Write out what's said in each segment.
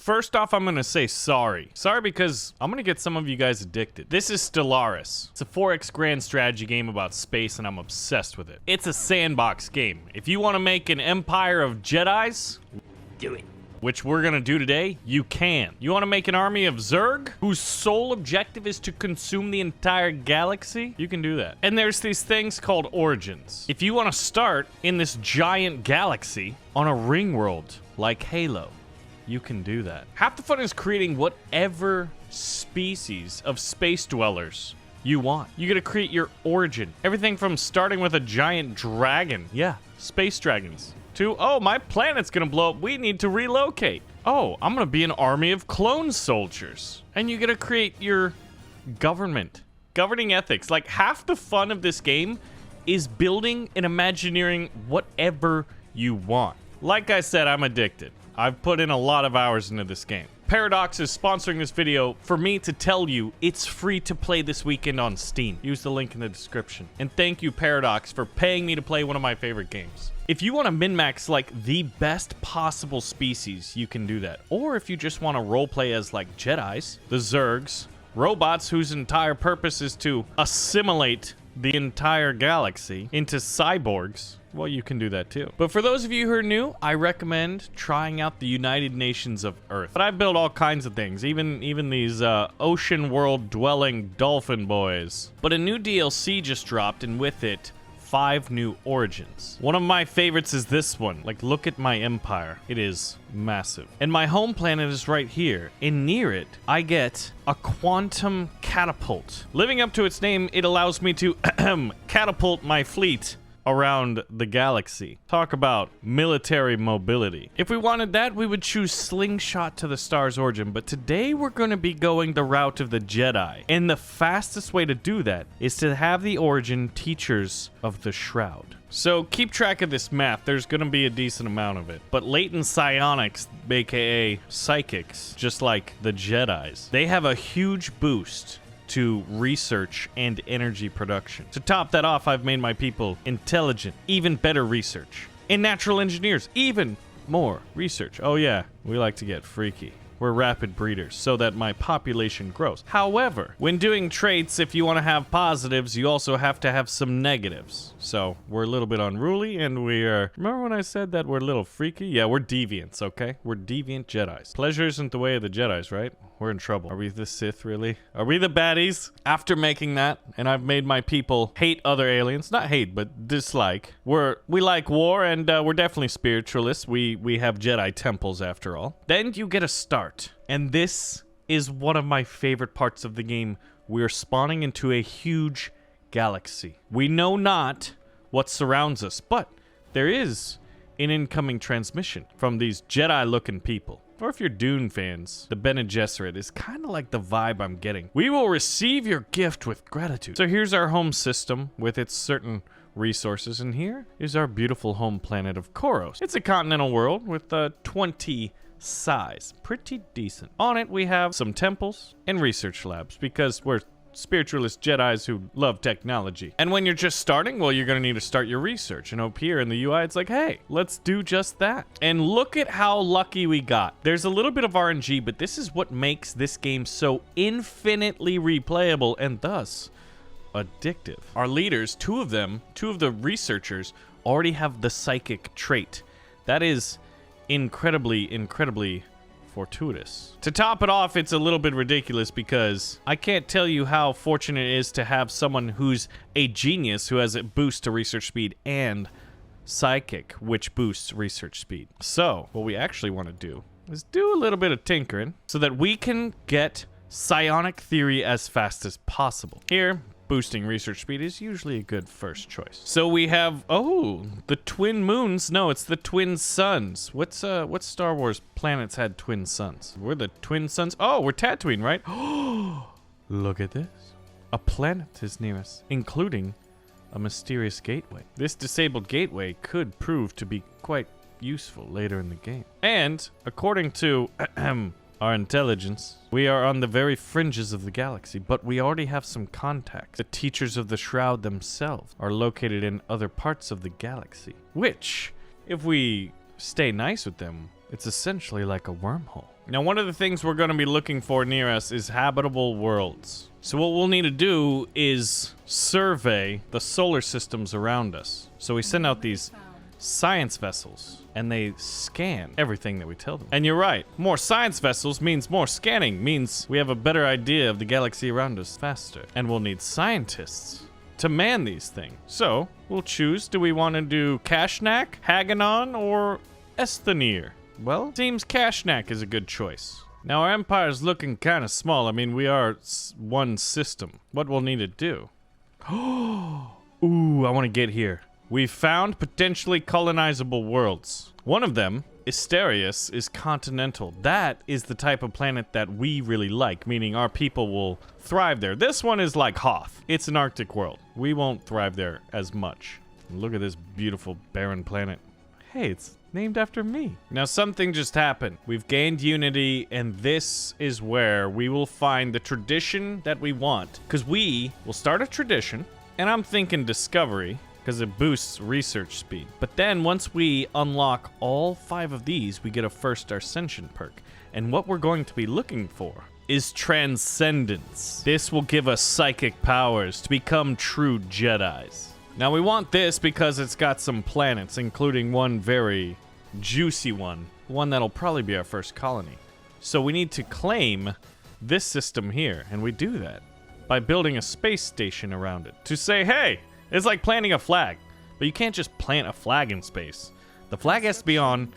first off, I'm gonna say sorry. Sorry because I'm gonna get some of you guys addicted. This is Stellaris. It's a 4X grand strategy game about space, and I'm obsessed with it. It's a sandbox game. If you want to make an empire of Jedis, do it. Which we're gonna do today, you can. You want to make an army of Zerg, whose sole objective is to consume the entire galaxy? You can do that. And there's these things called origins. If you want to start in this giant galaxy on a ring world like Halo, you can do that. Half the fun is creating whatever species of space dwellers you want. You gotta create your origin. Everything from starting with a giant dragon. Yeah, space dragons. To, oh, my planet's gonna blow up. We need to relocate. Oh, I'm gonna be an army of clone soldiers. And you gotta create your government. Governing ethics. Like, half the fun of this game is building and imagineering whatever you want. Like I said, I'm addicted. I've put in a lot of hours into this game. Paradox is sponsoring this video for me to tell you it's free to play this weekend on Steam. Use the link in the description. And thank you, Paradox, for paying me to play one of my favorite games. If you want to min-max like the best possible species, you can do that. Or if you just want to roleplay as like Jedis, the Zergs, robots whose entire purpose is to assimilate the entire galaxy into cyborgs, well, you can do that too. But for those of you who are new, I recommend trying out the United Nations of Earth. But I've built all kinds of things, even these ocean world dwelling dolphin boys. But a new DLC just dropped, and with it, 5 new origins. One of my favorites is this one. Like, look at my empire. It is massive. And my home planet is right here. And near it, I get a quantum catapult. Living up to its name, it allows me to catapult my fleet around the galaxy. Talk about military mobility. If we wanted that, we would choose Slingshot to the star's origin, but today we're going to be going the route of the Jedi. And the fastest way to do that is to have the origin Teachers of the Shroud. So keep track of this math. There's going to be a decent amount of it. But latent psionics, aka psychics, just like the Jedis, they have a huge boost to research and energy production. To top that off, I've made my people intelligent, even better research. And natural engineers, even more research. Oh yeah, we like to get freaky. We're rapid breeders so that my population grows. However, when doing traits, if you want to have positives, you also have to have some negatives. So we're a little bit unruly, and we are... Remember when I said that we're a little freaky? Yeah, we're deviants, okay? We're deviant Jedis. Pleasure isn't the way of the Jedis, right? We're in trouble. Are we the Sith, really? Are we the baddies? After making that, and I've made my people hate other aliens. Not hate, but dislike. We like war, and we're definitely spiritualists. We have Jedi temples, after all. Then you get a start. And this is one of my favorite parts of the game. We're spawning into a huge galaxy. We know not what surrounds us, but there is an incoming transmission from these Jedi-looking people. Or if you're Dune fans, the Bene Gesserit is kind of like the vibe I'm getting. We will receive your gift with gratitude. So here's our home system with its certain resources, and here is our beautiful home planet of Koros. It's a continental world with 20 size. Pretty decent. On it, we have some temples and research labs because we're spiritualist Jedis who love technology. And when you're just starting, well, you're going to need to start your research. And up here in the UI, it's like, hey, let's do just that. And look at how lucky we got. There's a little bit of RNG, but this is what makes this game so infinitely replayable and thus addictive. Our leaders, two of the researchers, already have the psychic trait. That is incredibly fortuitous. To top it off, it's a little bit ridiculous because I can't tell you how fortunate it is to have someone who's a genius who has a boost to research speed and psychic, which boosts research speed. So what we actually want to do is do a little bit of tinkering so that we can get psionic theory as fast as possible. Here, boosting research speed is usually a good first choice. So we have, oh, the twin moons. No, it's the twin suns. What Star Wars planets had twin suns? We're the twin suns. Oh, we're Tatooine, right? Oh, look at this. A planet is near us, including a mysterious gateway. This disabled gateway could prove to be quite useful later in the game. And according to our intelligence, we are on the very fringes of the galaxy, but we already have some contacts. The Teachers of the Shroud themselves are located in other parts of the galaxy, which, if we stay nice with them, it's essentially like a wormhole. Now, one of the things we're going to be looking for near us is habitable worlds. So what we'll need to do is survey the solar systems around us. So we send out these science vessels, and they scan everything that we tell them. And you're right, more science vessels means more scanning, means we have a better idea of the galaxy around us faster. And we'll need scientists to man these things. So we'll choose, do we want to do Kashnak, Haganon, or Esthanir? Well, seems Kashnak is a good choice. Now our empire's looking kind of small. I mean, we are one system. What we'll need to do? Ooh, I want to get here. We've found potentially colonizable worlds. One of them, Stellaris, is continental. That is the type of planet that we really like, meaning our people will thrive there. This one is like Hoth. It's an Arctic world. We won't thrive there as much. Look at this beautiful barren planet. Hey, it's named after me. Now something just happened. We've gained unity, and this is where we will find the tradition that we want. Because we will start a tradition, and I'm thinking discovery, because it boosts research speed. But then once we unlock all 5 of these, we get a first ascension perk. And what we're going to be looking for is transcendence. This will give us psychic powers to become true Jedis. Now we want this because it's got some planets, including one very juicy one that'll probably be our first colony. So we need to claim this system here, and we do that by building a space station around it to say, hey, it's like planting a flag, but you can't just plant a flag in space. The flag has to be on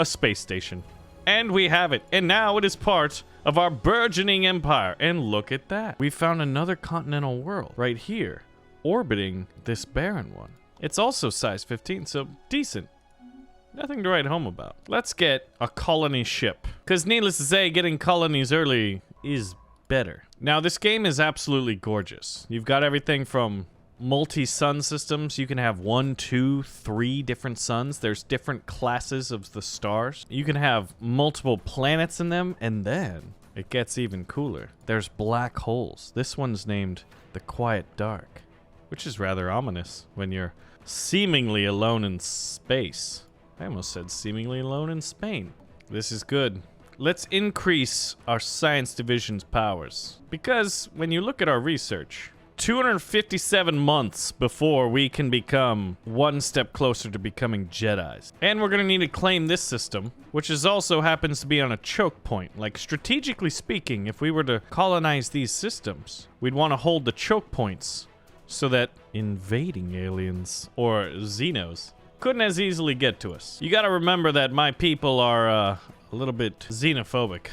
a space station. And we have it, and now it is part of our burgeoning empire. And look at that. We found another continental world right here, orbiting this barren one. It's also size 15, so decent. Nothing to write home about. Let's get a colony ship, because needless to say, getting colonies early is better. Now, this game is absolutely gorgeous. You've got everything from multi-sun systems. You can have 1, 2, 3 different suns. There's different classes of the stars. You can have multiple planets in them, and then it gets even cooler. There's black holes. This one's named the Quiet Dark, which is rather ominous when you're seemingly alone in space. I almost said seemingly alone in Spain. This is good. Let's increase our science division's powers, because when you look at our research, 257 months before we can become one step closer to becoming Jedis. And we're going to need to claim this system, which is also happens to be on a choke point. Like, strategically speaking, if we were to colonize these systems, we'd want to hold the choke points so that invading aliens or Xenos couldn't as easily get to us. You got to remember that my people are a little bit xenophobic,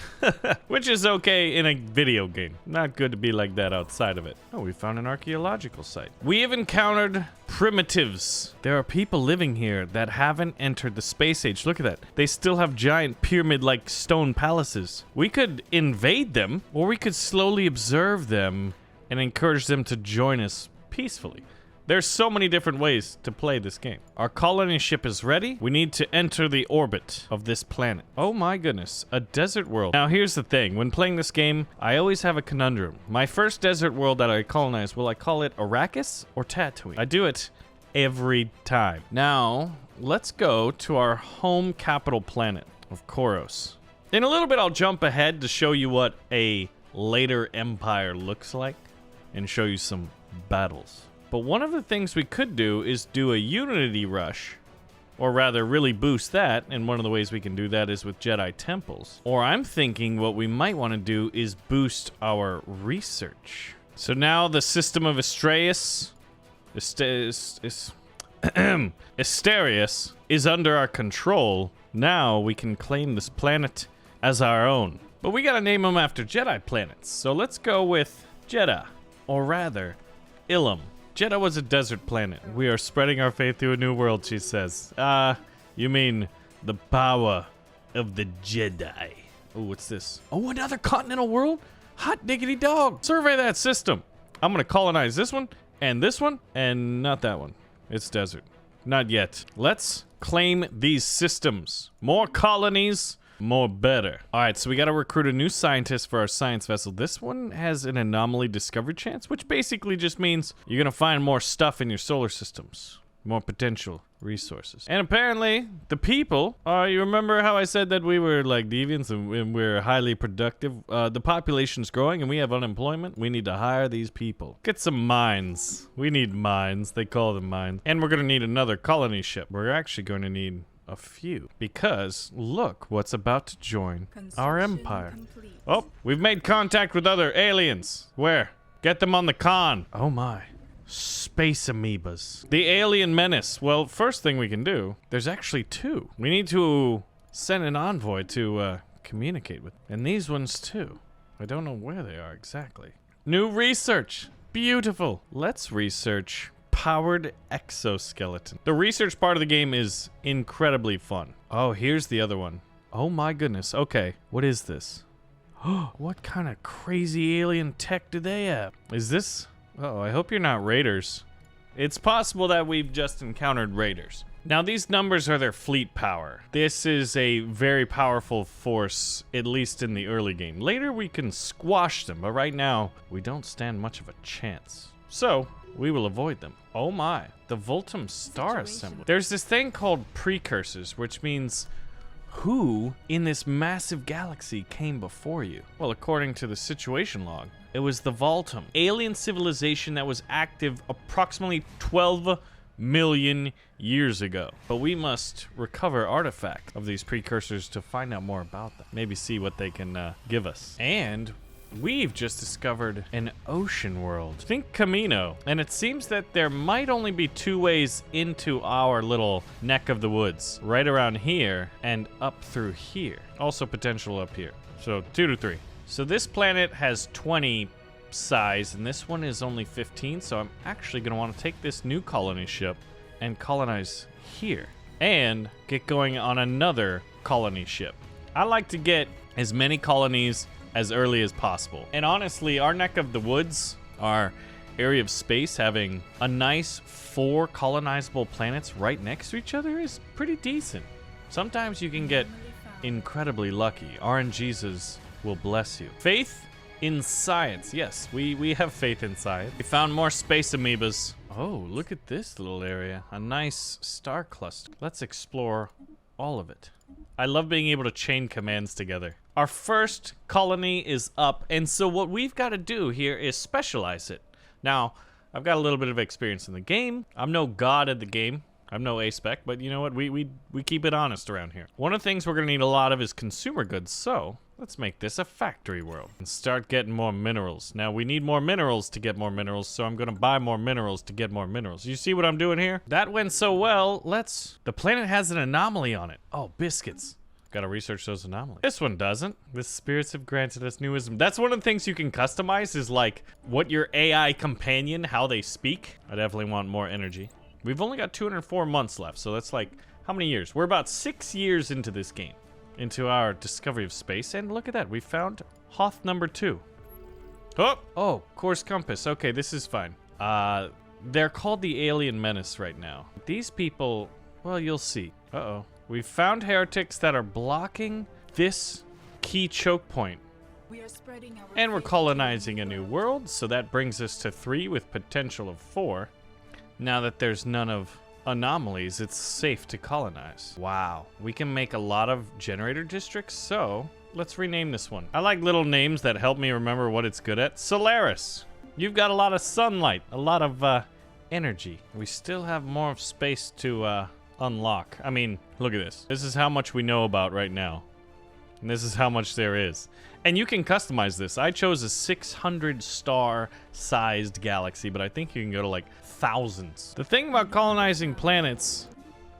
which is okay in a video game. Not good to be like that outside of it. Oh, we found an archaeological site. We have encountered primitives. There are people living here that haven't entered the space age. Look at that. They still have giant pyramid-like stone palaces. We could invade them, or we could slowly observe them and encourage them to join us peacefully. There's so many different ways to play this game. Our colony ship is ready. We need to enter the orbit of this planet. Oh my goodness, a desert world. Now here's the thing, when playing this game, I always have a conundrum. My first desert world that I colonize, will I call it Arrakis or Tatooine? I do it every time. Now, let's go to our home capital planet of Koros. In a little bit, I'll jump ahead to show you what a later empire looks like and show you some battles. But one of the things we could do is do a unity rush, or rather really boost that, and one of the ways we can do that is with Jedi temples. Or I'm thinking what we might want to do is boost our research. So now the system of Stellaris is under our control. Now we can claim this planet as our own. But we gotta name them after Jedi planets. So let's go with Jeddah, or rather, Ilum. Jeddah was a desert planet. We are spreading our faith through a new world, she says. You mean the power of the Jedi. Oh, what's this? Oh, another continental world? Hot diggity dog. Survey that system. I'm gonna colonize this one, and not that one. It's desert. Not yet. Let's claim these systems. More colonies, more better. All right, so we got to recruit a new scientist for our science vessel. This one has an anomaly discovery chance, which basically just means you're going to find more stuff in your solar systems. More potential resources. And apparently, the people, you remember how I said that we were like deviants and we're highly productive? The population's growing and we have unemployment. We need to hire these people. Get some mines. We need mines. They call them mines. And we're going to need another colony ship. We're actually going to need a few, because look what's about to join our empire. Complete. Oh, we've made contact with other aliens. Where? Get them on the con. Oh my. Space amoebas. The alien menace. Well, first thing we can do, there's actually two. We need to send an envoy to communicate with. And these ones too. I don't know where they are exactly. New research. Beautiful. Let's research powered exoskeleton. The research part of the game is incredibly fun. Oh, here's the other one. Oh my goodness. Okay, what is this? What kind of crazy alien tech do they have? Is this... Oh, I hope you're not raiders. It's possible that we've just encountered raiders. Now, these numbers are their fleet power. This is a very powerful force, at least in the early game. Later, we can squash them, but right now, we don't stand much of a chance. So, we will avoid them. Oh my, the Voltum star assembly. There's this thing called precursors, which means who in this massive galaxy came before you? Well, according to the situation log, it was the Voltum, alien civilization that was active approximately 12 million years ago. But we must recover artifacts of these precursors to find out more about them. Maybe see what they can give us. And we've just discovered an ocean world. Think Camino. And it seems that there might only be two ways into our little neck of the woods. Right around here and up through here. Also potential up here. So 2 to 3. So this planet has 20 size and this one is only 15. So I'm actually going to want to take this new colony ship and colonize here. And get going on another colony ship. I like to get as many colonies as early as possible. And honestly, our neck of the woods, our area of space, having a nice 4 colonizable planets right next to each other is pretty decent. Sometimes you can get incredibly lucky. RNGs will bless you. Faith in science. Yes, we have faith in science. We found more space amoebas. Oh, look at this little area. A nice star cluster. Let's explore all of it. I love being able to chain commands together. Our first colony is up, and so what we've got to do here is specialize it. Now, I've got a little bit of experience in the game. I'm no god at the game. I'm no A-spec, but you know what? We keep it honest around here. One of the things we're going to need a lot of is consumer goods, so let's make this a factory world and start getting more minerals. Now, we need more minerals to get more minerals, so I'm going to buy more minerals to get more minerals. You see what I'm doing here? That went so well. The planet has an anomaly on it. Oh, biscuits. Gotta research those anomalies. This one doesn't. The spirits have granted us new wisdom. That's one of the things you can customize is like what your AI companion, how they speak. I definitely want more energy. We've only got 204 months left, so that's like, how many years? We're about 6 years into this game, into our discovery of space, and look at that. We found Hoth number 2. Oh, course compass. Okay, this is fine. They're called the Alien Menace right now. These people, well, you'll see. Uh-oh. We found heretics that are blocking this key choke point. And we're colonizing a new world, so that brings us to 3 with potential of 4. Now that there's none of anomalies, it's safe to colonize. Wow. We can make a lot of generator districts, so let's rename this one. I like little names that help me remember what it's good at. Stellaris. You've got a lot of sunlight, a lot of energy. We still have more space to unlock. I mean, look at this. This is how much we know about right now. And this is how much there is. And you can customize this. I chose a 600 star sized galaxy, but I think you can go to like thousands. The thing about colonizing planets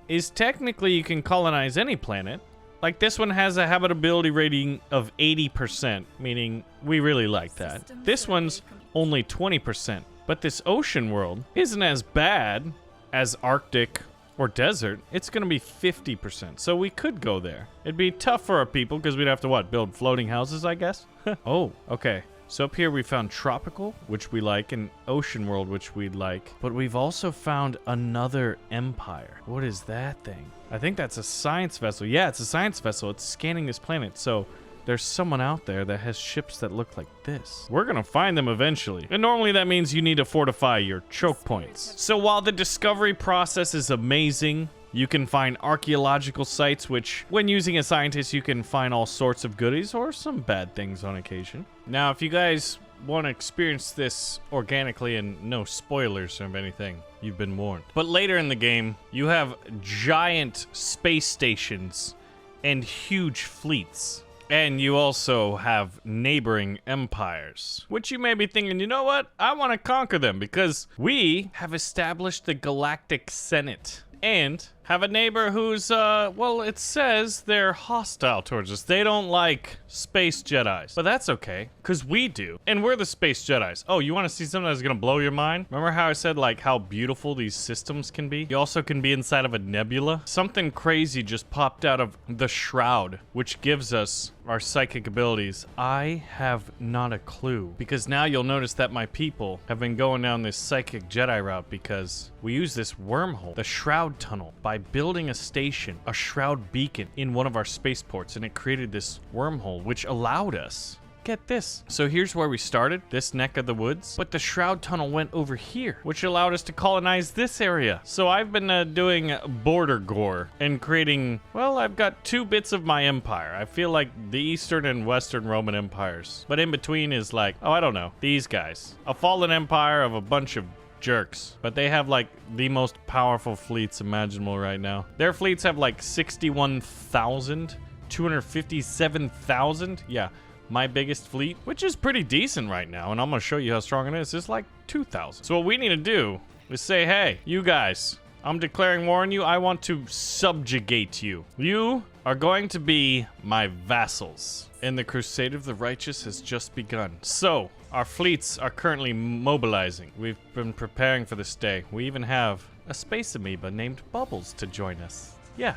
is technically you can colonize any planet. Like this one has a habitability rating of 80%, meaning we really like that. This one's only 20%. But this ocean world isn't as bad as Arctic or desert. It's going to be 50%, so we could go there. It'd be tough for our people because we'd have to, what, build floating houses, I guess? Oh, okay. So up here we found tropical, which we like, and ocean world, which we'd like. But we've also found another empire. What is that thing? I think that's a science vessel. Yeah, it's a science vessel. It's scanning this planet. So there's someone out there that has ships that look like this. We're gonna find them eventually. And normally that means you need to fortify your choke points. So while the discovery process is amazing, you can find archaeological sites, which when using a scientist, you can find all sorts of goodies or some bad things on occasion. Now, if you guys want to experience this organically and no spoilers of anything, you've been warned. But later in the game, you have giant space stations and huge fleets. And you also have neighboring empires, which you may be thinking, you know what? I want to conquer them because we have established the Galactic Senate and have a neighbor who's, well, it says they're hostile towards us. They don't like space Jedis. But that's okay, because we do. And we're the space Jedis. Oh, you want to see something that's going to blow your mind? Remember how I said, like, how beautiful these systems can be? You also can be inside of a nebula. Something crazy just popped out of the Shroud, which gives us our psychic abilities. I have not a clue, because now you'll notice that my people have been going down this psychic Jedi route because we use this wormhole, the Shroud Tunnel, by building a station, a Shroud beacon in one of our spaceports, and it created this wormhole, which allowed us, get this. So here's where we started, this neck of the woods, but the Shroud Tunnel went over here, which allowed us to colonize this area. So I've been doing border gore and creating, well, I've got 2 bits of my empire. I feel like the Eastern and Western Roman empires, but in between is like, oh, I don't know, these guys. A fallen empire of a bunch of jerks, but they have like the most powerful fleets imaginable right now. Their fleets have like 61,000, 257,000. Yeah, my biggest fleet, which is pretty decent right now, and I'm gonna show you how strong it is like 2,000. So what we need to do is say, hey, you guys, I'm declaring war on you. I want to subjugate you. You are going to be my vassals. And the Crusade of the Righteous has just begun. So, our fleets are currently mobilizing. We've been preparing for this day. We even have a space amoeba named Bubbles to join us. Yeah,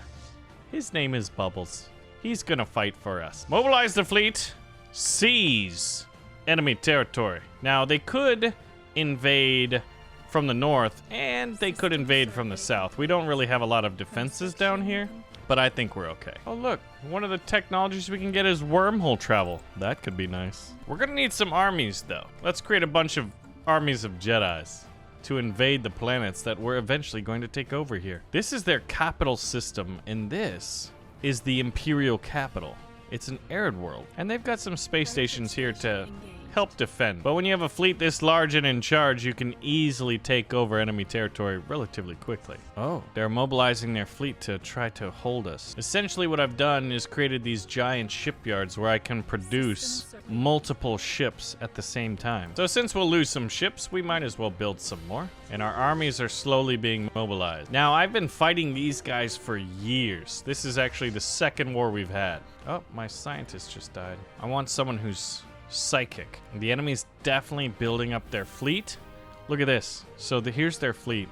his name is Bubbles. He's gonna fight for us. Mobilize the fleet. Seize enemy territory. Now, they could invade from the north, and they could invade from the south. We don't really have a lot of defenses down here, but I think we're okay. Oh, look, one of the technologies we can get is wormhole travel. That could be nice. We're gonna need some armies, though. Let's create a bunch of armies of Jedis to invade the planets that we're eventually going to take over here. This is their capital system, and this is the Imperial capital. It's an arid world, and they've got some space stations here to help defend. But when you have a fleet this large and in charge, you can easily take over enemy territory relatively quickly. Oh, they're mobilizing their fleet to try to hold us. Essentially what I've done is created these giant shipyards where I can produce multiple ships at the same time. So since we'll lose some ships, we might as well build some more. And our armies are slowly being mobilized. Now, I've been fighting these guys for years. This is actually the second war we've had. Oh, my scientist just died. I want someone who's psychic. The enemy's definitely building up their fleet. Look at this. So here's their fleet.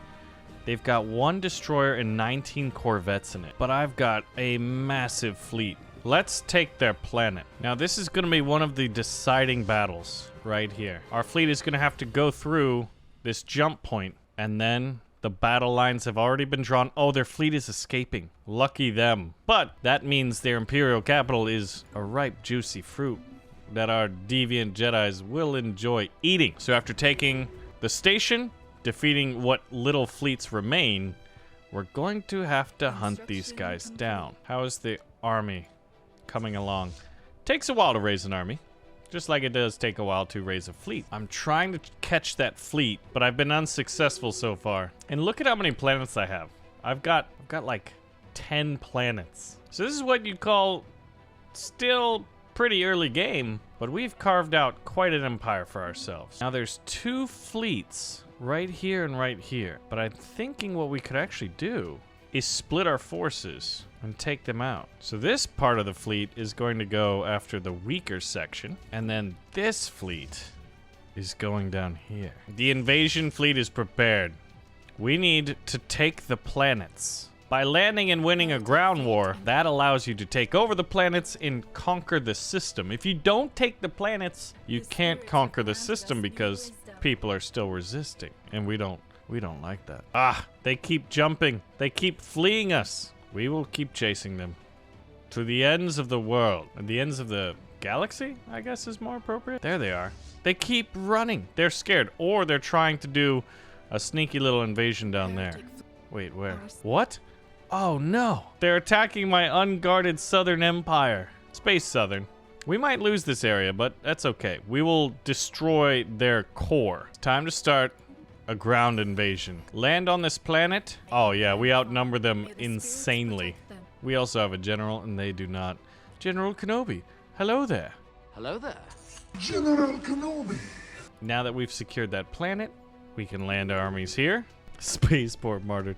They've got 1 destroyer and 19 corvettes in it. But I've got a massive fleet. Let's take their planet. Now, this is going to be one of the deciding battles right here. Our fleet is going to have to go through this jump point, and then the battle lines have already been drawn. Oh, their fleet is escaping. Lucky them. But that means their Imperial capital is a ripe, juicy fruit that our deviant Jedis will enjoy eating. So after taking the station, defeating what little fleets remain, we're going to have to hunt these guys down. How is the army coming along? Takes a while to raise an army, just like it does take a while to raise a fleet. I'm trying to catch that fleet, but I've been unsuccessful so far. And look at how many planets I have. I've got like 10 planets. So this is what you call still pretty early game, but we've carved out quite an empire for ourselves. Now there's 2 fleets right here and right here, but I'm thinking what we could actually do is split our forces and take them out. So this part of the fleet is going to go after the weaker section, and then this fleet is going down here. The invasion fleet is prepared. We need to take the planets. By landing and winning a ground war, that allows you to take over the planets and conquer the system. If you don't take the planets, you can't conquer the system because people are still resisting, and we don't like that. Ah, they keep jumping. They keep fleeing us. We will keep chasing them to the ends of the world, and the ends of the galaxy, I guess is more appropriate. There they are. They keep running. They're scared, or they're trying to do a sneaky little invasion down there. Wait, where? What? Oh no. They're attacking my unguarded Southern Empire. Space Southern. We might lose this area, but that's okay. We will destroy their core. It's time to start a ground invasion. Land on this planet. Oh yeah, we outnumber them insanely. We also have a general, and they do not. General Kenobi. Hello there. Hello there. General Kenobi. Now that we've secured that planet, we can land our armies here. Spaceport martyred.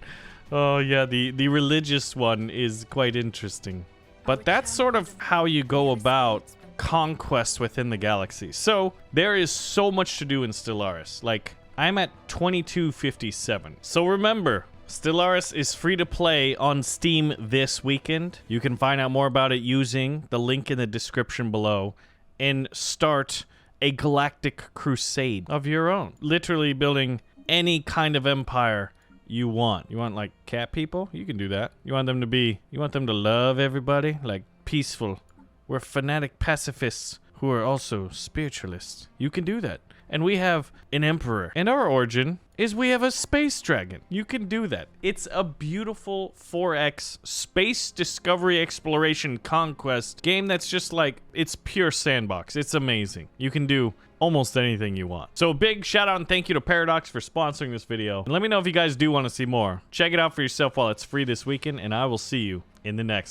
Oh yeah, the religious one is quite interesting. But that's sort of how you go about conquest within the galaxy. So there is so much to do in Stellaris. Like, I'm at 2257. So remember, Stellaris is free to play on Steam this weekend. You can find out more about it using the link in the description below and start a galactic crusade of your own. Literally building any kind of empire you want. You want, like, cat people? You can do that. You want them to love everybody? Like, peaceful. We're fanatic pacifists who are also spiritualists. You can do that. And we have an emperor. And our origin is we have a space dragon. You can do that. It's a beautiful 4X space discovery exploration conquest game that's just like, it's pure sandbox. It's amazing. You can do almost anything you want. So big shout out and thank you to Paradox for sponsoring this video. And let me know if you guys do want to see more. Check it out for yourself while it's free this weekend, and I will see you in the next one.